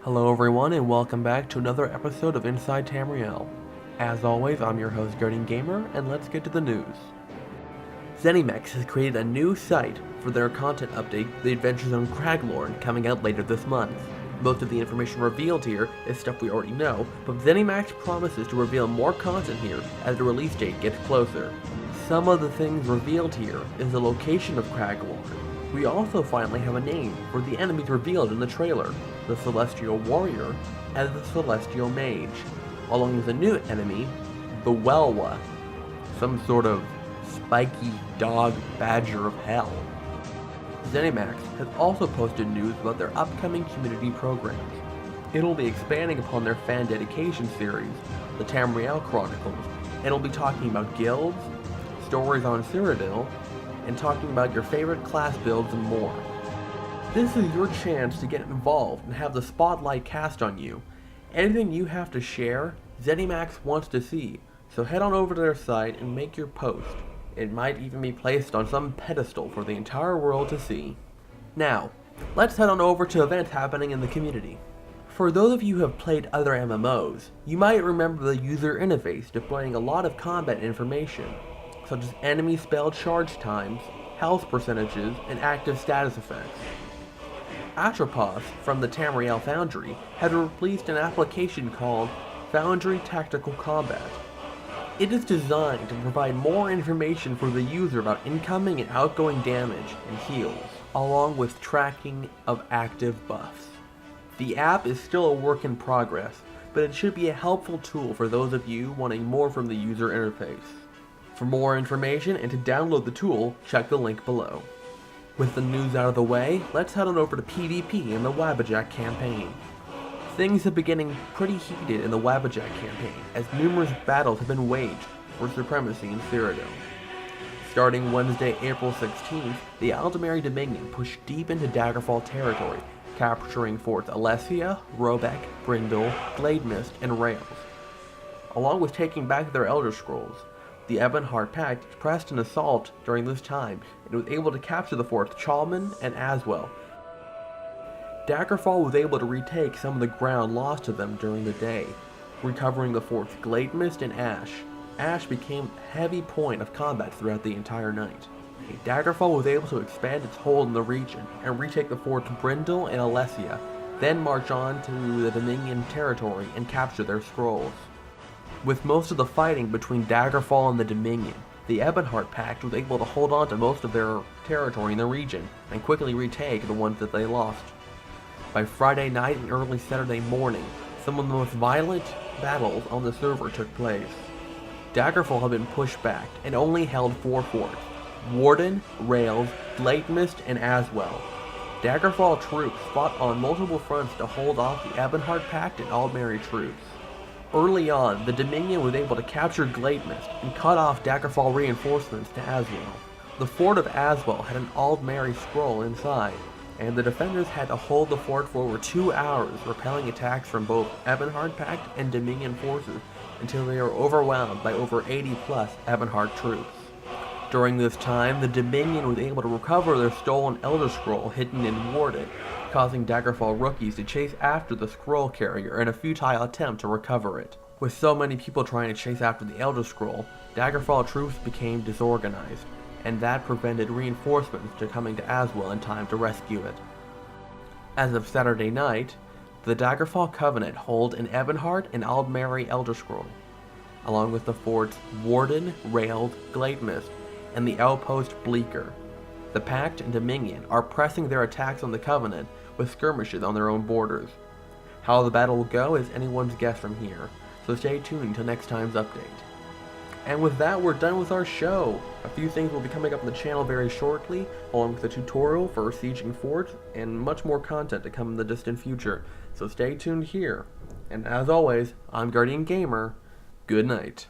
Hello everyone and welcome back to another episode of Inside Tamriel. As always, I'm your host Guardiangamer, and let's get to the news. ZeniMax has created a new site for their content update, The Adventures on Craglorn, coming out later this month. Most of the information revealed here is stuff we already know, but ZeniMax promises to reveal more content here as the release date gets closer. Some of the things revealed here is the location of Craglorn. We also finally have a name for the enemies revealed in the trailer, the Celestial Warrior and the Celestial Mage, along with a new enemy, the Welwa, some sort of spiky dog badger of hell. ZeniMax has also posted news about their upcoming community programs. It'll be expanding upon their fan dedication series, the Tamriel Chronicles, and it'll be talking about guilds, stories on Cyrodiil, and talking about your favorite class builds and more. This is your chance to get involved and have the spotlight cast on you. Anything you have to share, ZeniMax wants to see, so head on over to their site and make your post. It might even be placed on some pedestal for the entire world to see. Now, let's head on over to events happening in the community. For those of you who have played other MMOs, you might remember the user interface displaying a lot of combat information, such as enemy spell charge times, health percentages, and active status effects. Atropos from the Tamriel Foundry had released an application called Foundry Tactical Combat. It is designed to provide more information for the user about incoming and outgoing damage and heals, along with tracking of active buffs. The app is still a work in progress, but it should be a helpful tool for those of you wanting more from the user interface. For more information and to download the tool, check the link below. With the news out of the way, let's head on over to PvP in the Wabbajack campaign. Things have been getting pretty heated in the Wabbajack campaign, as numerous battles have been waged for supremacy in Cyrodiil. Starting Wednesday, April 16th, the Aldmeri Dominion pushed deep into Daggerfall territory, capturing forts Alessia, Robeck, Brindle, Glademist, and Rails, along with taking back their Elder Scrolls. The Ebonheart Pact pressed an assault during this time and was able to capture the forts Chalman and Aswell. Daggerfall was able to retake some of the ground lost to them during the day, recovering the forts Glademist and Ash. Ash became a heavy point of combat throughout the entire night. Daggerfall was able to expand its hold in the region and retake the forts Brindle and Alessia, then march on to the Dominion territory and capture their scrolls. With most of the fighting between Daggerfall and the Dominion, the Ebonheart Pact was able to hold on to most of their territory in the region and quickly retake the ones that they lost. By Friday night and early Saturday morning, some of the most violent battles on the server took place. Daggerfall had been pushed back and only held 4 forts: Warden, Rails, Glademist, and Aswell. Daggerfall troops fought on multiple fronts to hold off the Ebonheart Pact and Aldmeri troops. Early on, the Dominion was able to capture Glademist and cut off Daggerfall reinforcements to Aswell. The fort of Aswell had an Aldmeri scroll inside, and the defenders had to hold the fort for over 2 hours, repelling attacks from both Ebonheart Pact and Dominion forces until they were overwhelmed by over 80 plus Ebonheart troops. During this time, the Dominion was able to recover their stolen Elder Scroll hidden in Warden, causing Daggerfall rookies to chase after the scroll carrier in a futile attempt to recover it. With so many people trying to chase after the Elder Scroll, Daggerfall troops became disorganized, and that prevented reinforcements to coming to Aswell in time to rescue it. As of Saturday night, the Daggerfall Covenant hold an Ebonheart and Aldmeri Elder Scroll, along with the forts Warden, Rails, Glademist, and the outpost Bleaker. The Pact and Dominion are pressing their attacks on the Covenant with skirmishes on their own borders. How the battle will go is anyone's guess from here, so stay tuned until next time's update. And with that, we're done with our show. A few things will be coming up on the channel very shortly, along with a tutorial for sieging forts, and much more content to come in the distant future, so stay tuned here. And as always, I'm Guardiangamer. Good night.